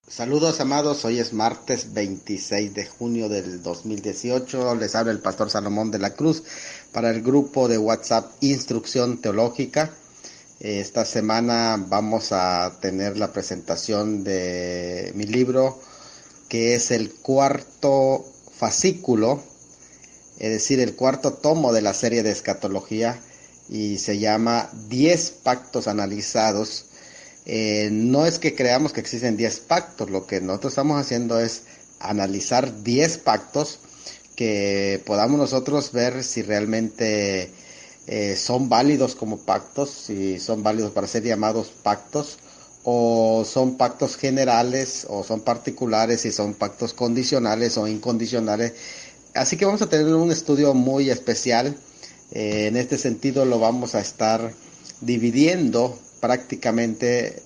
Saludos amados, hoy es martes 26 de junio del 2018, les habla el pastor Salomón de la Cruz para el grupo de WhatsApp Instrucción Teológica. Esta semana vamos a tener la presentación de mi libro, que es el cuarto fascículo, es decir, el cuarto tomo de la serie de escatología, y se llama 10 pactos analizados. No es que creamos que existen 10 pactos, lo que nosotros estamos haciendo es analizar 10 pactos que podamos nosotros ver si realmente son válidos como pactos, si son válidos para ser llamados pactos, o son pactos generales, o son particulares, si son pactos condicionales o incondicionales. Así que vamos a tener un estudio muy especial. En este sentido lo vamos a estar dividiendo prácticamente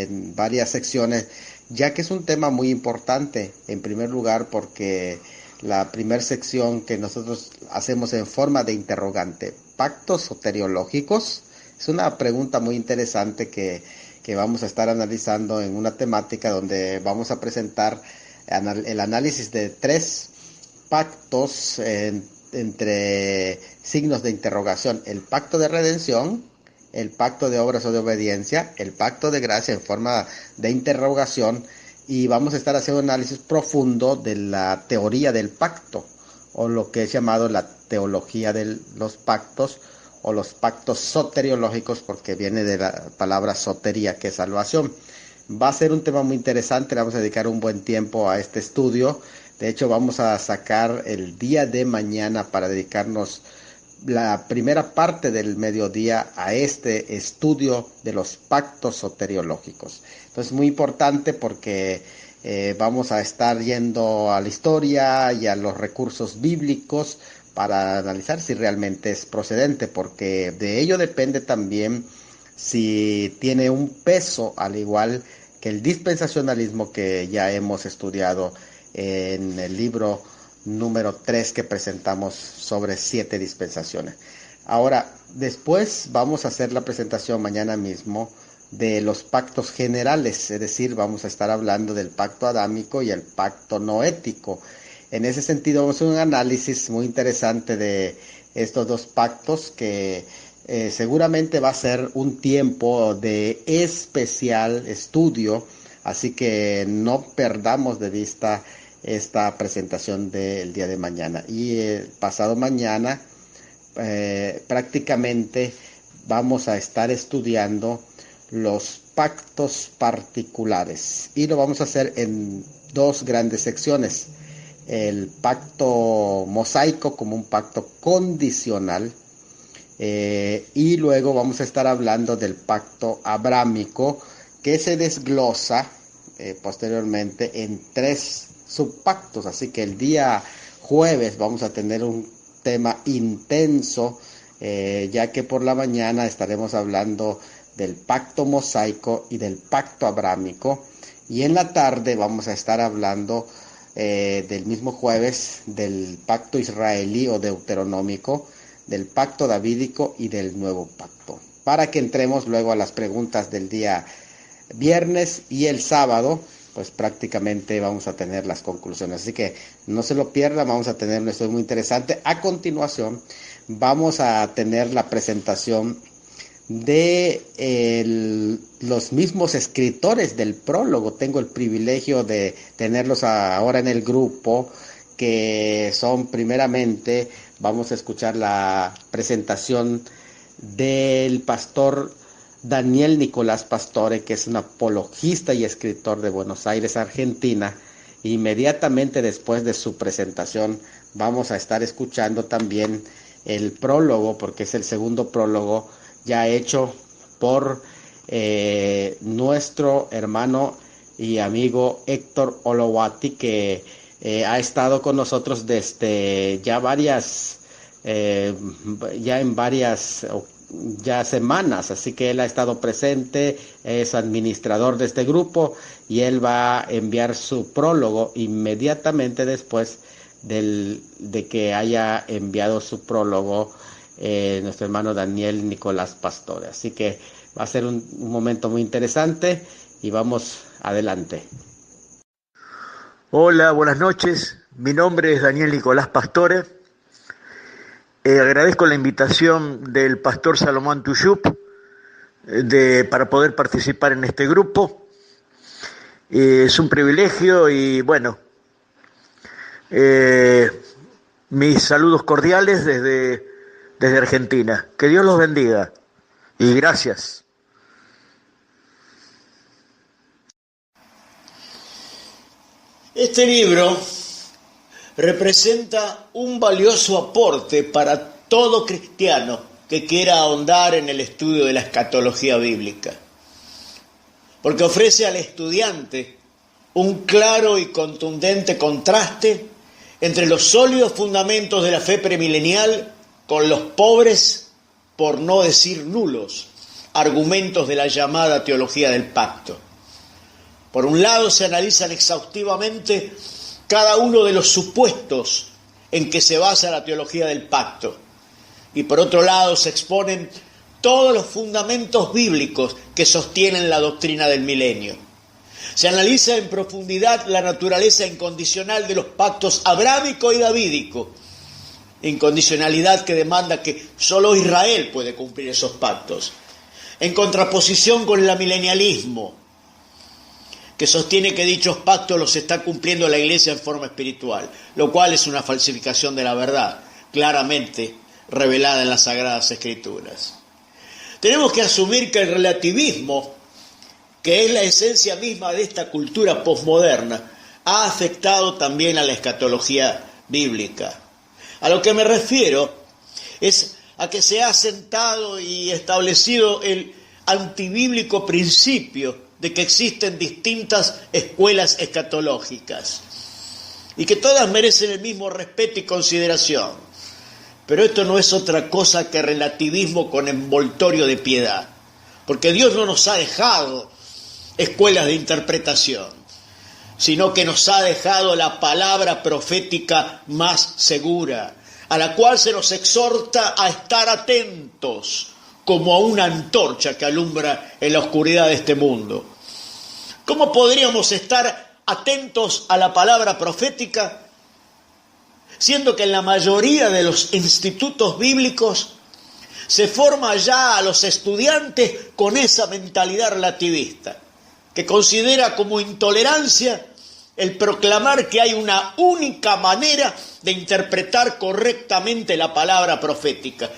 en varias secciones, ya que es un tema muy importante. En primer lugar, porque la primera sección que nosotros hacemos en forma de interrogante, ¿pactos soteriológicos? Es una pregunta muy interesante que vamos a estar analizando en una temática donde vamos a presentar el análisis de 3 pactos entre signos de interrogación: el pacto de redención, el pacto de obras o de obediencia, el pacto de gracia en forma de interrogación, y vamos a estar haciendo un análisis profundo de la teoría del pacto, o lo que es llamado la teología de los pactos, o los pactos soteriológicos, porque viene de la palabra sotería, que es salvación. Va a ser un tema muy interesante, le vamos a dedicar un buen tiempo a este estudio. De hecho, vamos a sacar el día de mañana para dedicarnos la primera parte del mediodía a este estudio de los pactos soteriológicos. Entonces, muy importante porque vamos a estar yendo a la historia y a los recursos bíblicos para analizar si realmente es procedente, porque de ello depende también si tiene un peso, al igual que el dispensacionalismo que ya hemos estudiado en el libro número 3 que presentamos sobre 7 dispensaciones. Ahora, después vamos a hacer la presentación mañana mismo de los pactos generales, es decir, vamos a estar hablando del pacto adámico y el pacto noético. En ese sentido, vamos a hacer un análisis muy interesante de estos dos pactos que seguramente va a ser un tiempo de especial estudio, así que no perdamos de vista esta presentación del día de mañana. Y pasado mañana prácticamente vamos a estar estudiando los pactos particulares, y lo vamos a hacer en dos grandes secciones: el pacto mosaico como un pacto condicional, y luego vamos a estar hablando del pacto abrámico, que se desglosa posteriormente en 3 subpactos. Así que el día jueves vamos a tener un tema intenso, ya que por la mañana estaremos hablando del pacto mosaico y del pacto abrámico, y en la tarde vamos a estar hablando del mismo jueves del pacto israelí o deuteronómico, del pacto davídico y del nuevo pacto, para que entremos luego a las preguntas del día viernes, y el sábado pues prácticamente vamos a tener las conclusiones. Así que no se lo pierdan, vamos a tener un estudio muy interesante. A continuación vamos a tener la presentación de los mismos escritores del prólogo. Tengo el privilegio de tenerlos ahora en el grupo, que son primeramente, vamos a escuchar la presentación del pastor Daniel Nicolás Pastore, que es un apologista y escritor de Buenos Aires, Argentina. Inmediatamente después de su presentación vamos a estar escuchando también el prólogo, porque es el segundo prólogo ya hecho por nuestro hermano y amigo Héctor Olowati, que ha estado con nosotros desde ya en varias ya semanas, así que él ha estado presente, es administrador de este grupo, y él va a enviar su prólogo inmediatamente después de que haya enviado su prólogo nuestro hermano Daniel Nicolás Pastore. Así que va a ser un momento muy interesante, y vamos adelante. Hola, buenas noches. Mi nombre es Daniel Nicolás Pastore. Agradezco la invitación del pastor Salomón Tuyup para poder participar en este grupo. Es un privilegio y bueno, eh, mis saludos cordiales desde Argentina. Que Dios los bendiga y gracias. Este libro representa un valioso aporte para todo cristiano que quiera ahondar en el estudio de la escatología bíblica, porque ofrece al estudiante un claro y contundente contraste entre los sólidos fundamentos de la fe premilenial con los pobres, por no decir nulos, argumentos de la llamada teología del pacto. Por un lado, se analizan exhaustivamente cada uno de los supuestos en que se basa la teología del pacto. Y por otro lado, se exponen todos los fundamentos bíblicos que sostienen la doctrina del milenio. Se analiza en profundidad la naturaleza incondicional de los pactos abrámico y davídico, incondicionalidad que demanda que solo Israel puede cumplir esos pactos, en contraposición con el amilenialismo, que sostiene que dichos pactos los está cumpliendo la Iglesia en forma espiritual, lo cual es una falsificación de la verdad, claramente revelada en las Sagradas Escrituras. Tenemos que asumir que el relativismo, que es la esencia misma de esta cultura posmoderna, ha afectado también a la escatología bíblica. A lo que me refiero es a que se ha sentado y establecido el antibíblico principio de que existen distintas escuelas escatológicas y que todas merecen el mismo respeto y consideración. Pero esto no es otra cosa que relativismo con envoltorio de piedad, porque Dios no nos ha dejado escuelas de interpretación, sino que nos ha dejado la palabra profética más segura, a la cual se nos exhorta a estar atentos, como a una antorcha que alumbra en la oscuridad de este mundo. ¿Cómo podríamos estar atentos a la palabra profética, siendo que en la mayoría de los institutos bíblicos se forma ya a los estudiantes con esa mentalidad relativista, que considera como intolerancia el proclamar que hay una única manera de interpretar correctamente la palabra profética,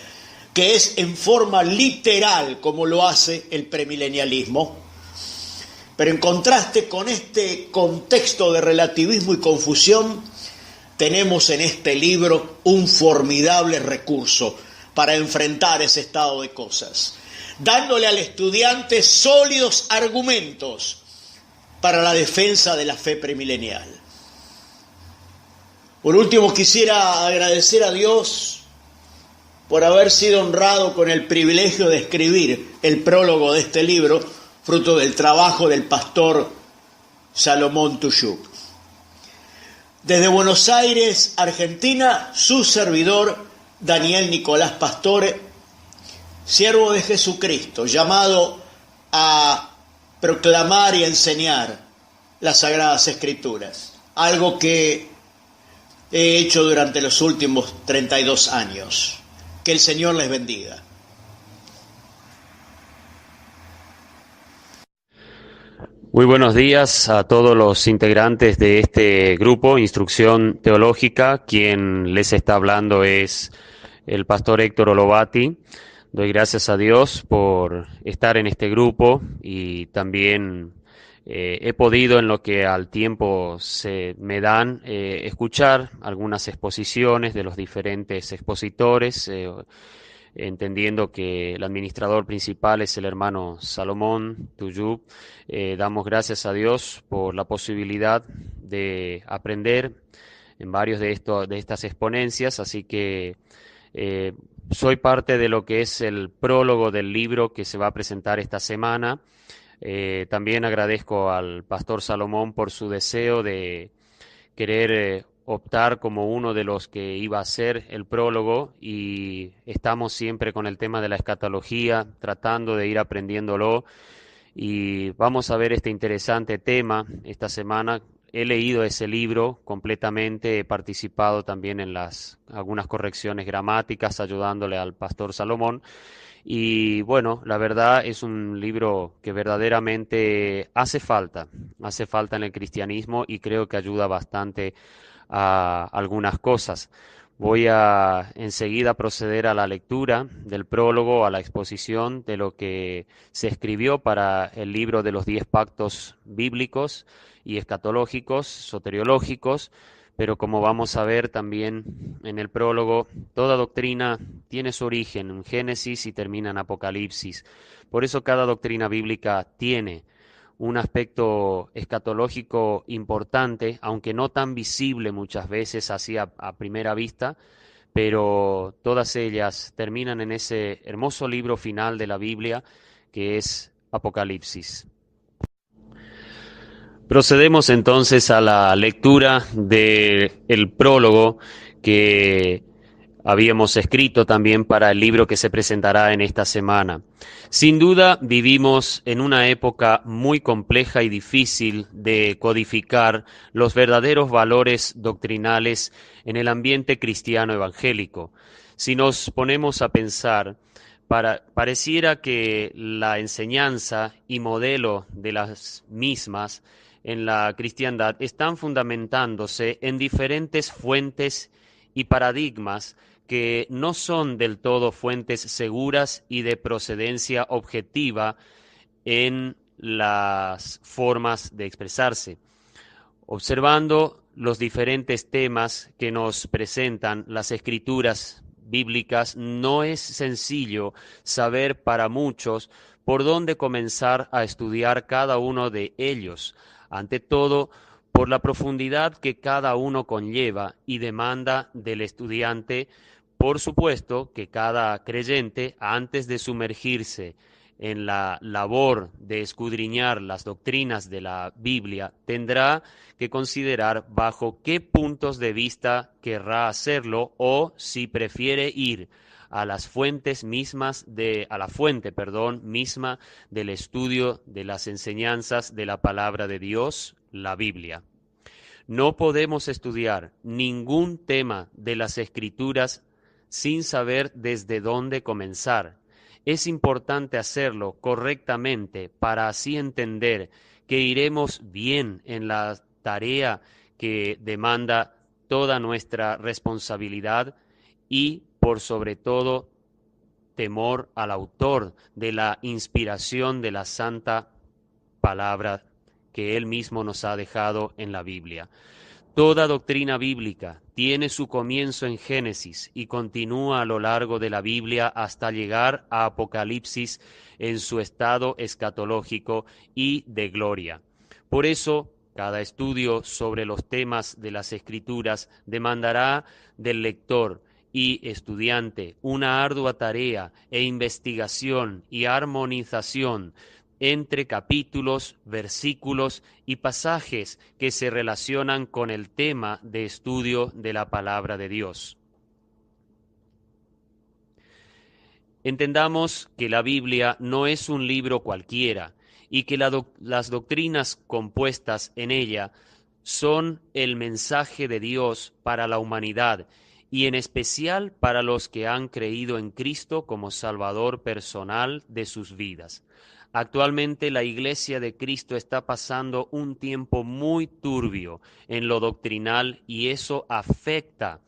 que es en forma literal, como lo hace el premilenialismo? Pero en contraste con este contexto de relativismo y confusión, tenemos en este libro un formidable recurso para enfrentar ese estado de cosas, dándole al estudiante sólidos argumentos para la defensa de la fe premilenial. Por último, quisiera agradecer a Dios por haber sido honrado con el privilegio de escribir el prólogo de este libro, fruto del trabajo del pastor Salomón Tuyup. Desde Buenos Aires, Argentina, su servidor, Daniel Nicolás Pastore, siervo de Jesucristo, llamado a proclamar y enseñar las Sagradas Escrituras, algo que he hecho durante los últimos 32 años. Que el Señor les bendiga. Muy buenos días a todos los integrantes de este grupo, Instrucción Teológica. Quien les está hablando es el pastor Héctor Olovati. Doy gracias a Dios por estar en este grupo y también he podido, en lo que al tiempo se me dan, escuchar algunas exposiciones de los diferentes expositores, entendiendo que el administrador principal es el hermano Salomón Tuyup. Damos gracias a Dios por la posibilidad de aprender en varios de estas exponencias, así que soy parte de lo que es el prólogo del libro que se va a presentar esta semana. También agradezco al pastor Salomón por su deseo de querer optar como uno de los que iba a ser el prólogo, y estamos siempre con el tema de la escatología, tratando de ir aprendiéndolo, y vamos a ver este interesante tema esta semana, he leído ese libro completamente, he participado también en algunas correcciones gramáticas ayudándole al pastor Salomón. Y bueno, la verdad es un libro que verdaderamente hace falta en el cristianismo y creo que ayuda bastante a algunas cosas. Voy a enseguida proceder a la lectura del prólogo, a la exposición de lo que se escribió para el libro de los 10 pactos bíblicos y escatológicos, soteriológicos, pero como vamos a ver también en el prólogo, toda doctrina tiene su origen en Génesis y termina en Apocalipsis. Por eso cada doctrina bíblica tiene un aspecto escatológico importante, aunque no tan visible muchas veces así a primera vista, pero todas ellas terminan en ese hermoso libro final de la Biblia que es Apocalipsis. Procedemos entonces a la lectura del prólogo que habíamos escrito también para el libro que se presentará en esta semana. Sin duda vivimos en una época muy compleja y difícil de codificar los verdaderos valores doctrinales en el ambiente cristiano evangélico. Si nos ponemos a pensar, pareciera que la enseñanza y modelo de las mismas en la cristiandad están fundamentándose en diferentes fuentes y paradigmas que no son del todo fuentes seguras y de procedencia objetiva en las formas de expresarse. Observando los diferentes temas que nos presentan las escrituras bíblicas, no es sencillo saber para muchos por dónde comenzar a estudiar cada uno de ellos. Ante todo, por la profundidad que cada uno conlleva y demanda del estudiante. Por supuesto que cada creyente, antes de sumergirse en la labor de escudriñar las doctrinas de la Biblia, tendrá que considerar bajo qué puntos de vista querrá hacerlo o si prefiere ir a las fuentes mismas a la fuente, misma del estudio de las enseñanzas de la palabra de Dios, la Biblia. No podemos estudiar ningún tema de las Escrituras sin saber desde dónde comenzar. Es importante hacerlo correctamente para así entender que iremos bien en la tarea que demanda toda nuestra responsabilidad y, por sobre todo, temor al autor de la inspiración de la santa palabra que él mismo nos ha dejado en la Biblia. Toda doctrina bíblica tiene su comienzo en Génesis y continúa a lo largo de la Biblia hasta llegar a Apocalipsis en su estado escatológico y de gloria. Por eso, cada estudio sobre los temas de las Escrituras demandará del lector y estudiante una ardua tarea e investigación y armonización entre capítulos, versículos y pasajes que se relacionan con el tema de estudio de la palabra de Dios. Entendamos que la Biblia no es un libro cualquiera y que las doctrinas compuestas en ella son el mensaje de Dios para la humanidad y en especial para los que han creído en Cristo como Salvador personal de sus vidas. Actualmente la Iglesia de Cristo está pasando un tiempo muy turbio en lo doctrinal y eso afecta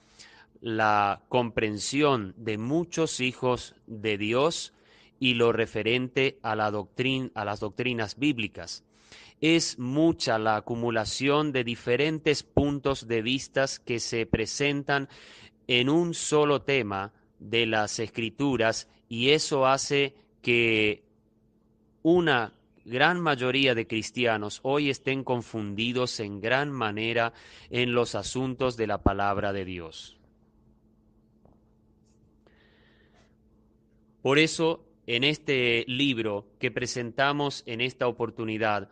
la comprensión de muchos hijos de Dios y lo referente a las doctrinas bíblicas. Es mucha la acumulación de diferentes puntos de vista que se presentan en un solo tema de las Escrituras y eso hace que una gran mayoría de cristianos hoy estén confundidos en gran manera en los asuntos de la palabra de Dios. Por eso, en este libro que presentamos en esta oportunidad,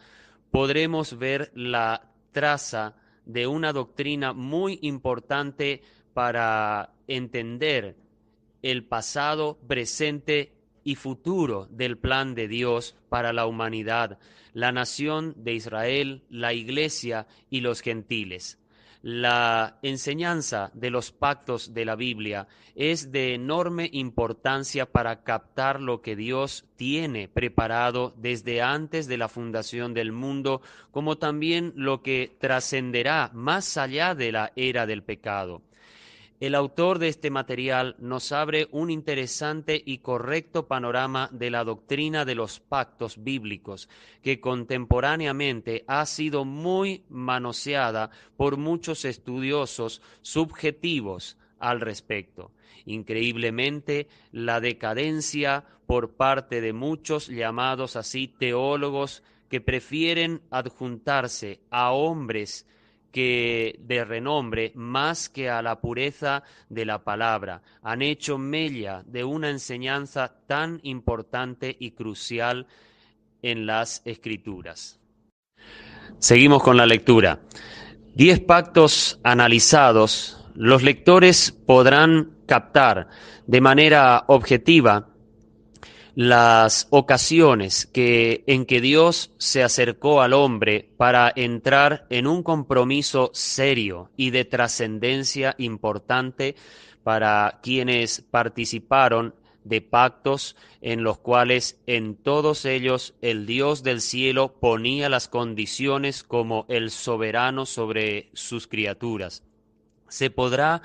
podremos ver la traza de una doctrina muy importante para entender el pasado, presente y futuro del plan de Dios para la humanidad, la nación de Israel, la Iglesia y los gentiles. La enseñanza de los pactos de la Biblia es de enorme importancia para captar lo que Dios tiene preparado desde antes de la fundación del mundo, como también lo que trascenderá más allá de la era del pecado. El autor de este material nos abre un interesante y correcto panorama de la doctrina de los pactos bíblicos, que contemporáneamente ha sido muy manoseada por muchos estudiosos subjetivos al respecto. Increíblemente, la decadencia por parte de muchos llamados así teólogos que prefieren adjuntarse a hombres que de renombre más que a la pureza de la palabra, han hecho mella de una enseñanza tan importante y crucial en las Escrituras. Seguimos con la lectura. 10 pactos analizados, los lectores podrán captar de manera objetiva las ocasiones en que Dios se acercó al hombre para entrar en un compromiso serio y de trascendencia importante para quienes participaron de pactos en los cuales en todos ellos el Dios del cielo ponía las condiciones como el soberano sobre sus criaturas. Se podrá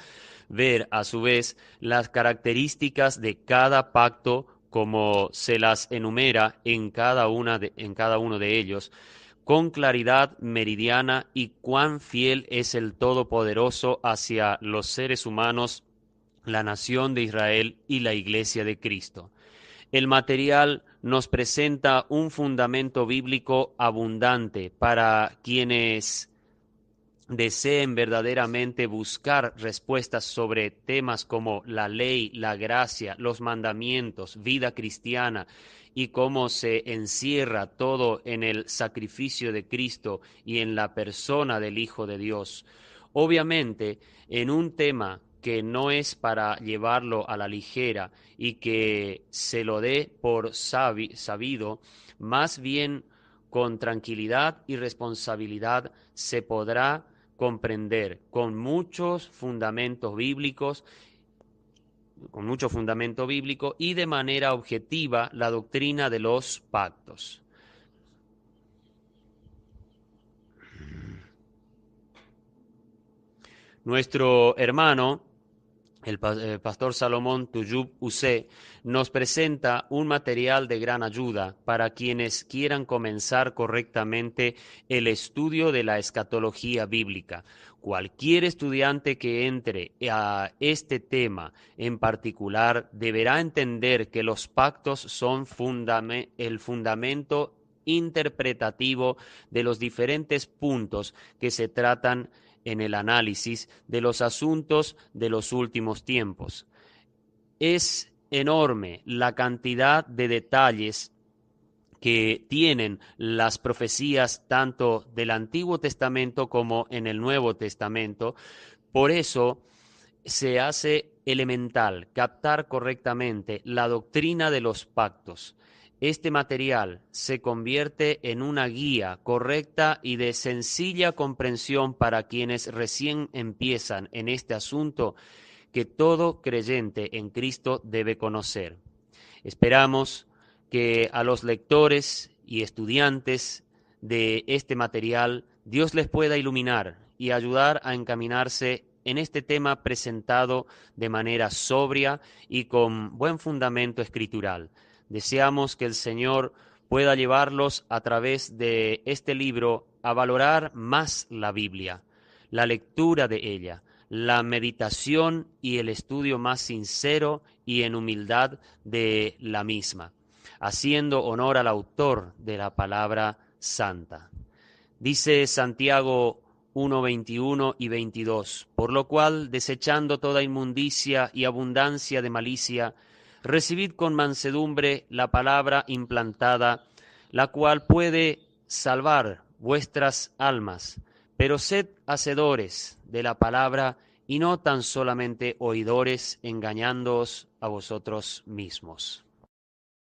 ver a su vez las características de cada pacto como se las enumera en cada uno de ellos, con claridad meridiana, y cuán fiel es el Todopoderoso hacia los seres humanos, la nación de Israel y la Iglesia de Cristo. El material nos presenta un fundamento bíblico abundante para quienes deseen verdaderamente buscar respuestas sobre temas como la ley, la gracia, los mandamientos, vida cristiana y cómo se encierra todo en el sacrificio de Cristo y en la persona del Hijo de Dios. Obviamente, en un tema que no es para llevarlo a la ligera y que se lo dé por sabido, más bien con tranquilidad y responsabilidad se podrá comprender con mucho fundamento bíblico y de manera objetiva la doctrina de los pactos. Nuestro hermano, el pastor Salomón Tuyub Usé, nos presenta un material de gran ayuda para quienes quieran comenzar correctamente el estudio de la escatología bíblica. Cualquier estudiante que entre a este tema en particular deberá entender que los pactos son el fundamento interpretativo de los diferentes puntos que se tratan en el análisis de los asuntos de los últimos tiempos. Es enorme la cantidad de detalles que tienen las profecías tanto del Antiguo Testamento como en el Nuevo Testamento. Por eso se hace elemental captar correctamente la doctrina de los pactos. Este material se convierte en una guía correcta y de sencilla comprensión para quienes recién empiezan en este asunto que todo creyente en Cristo debe conocer. Esperamos que a los lectores y estudiantes de este material Dios les pueda iluminar y ayudar a encaminarse en este tema presentado de manera sobria y con buen fundamento escritural. Deseamos que el Señor pueda llevarlos a través de este libro a valorar más la Biblia, la lectura de ella, la meditación y el estudio más sincero y en humildad de la misma, haciendo honor al autor de la palabra santa. Dice Santiago 1, 21 y 22, por lo cual, desechando toda inmundicia y abundancia de malicia, recibid con mansedumbre la palabra implantada, la cual puede salvar vuestras almas, pero sed hacedores de la palabra y no tan solamente oidores, engañándoos a vosotros mismos.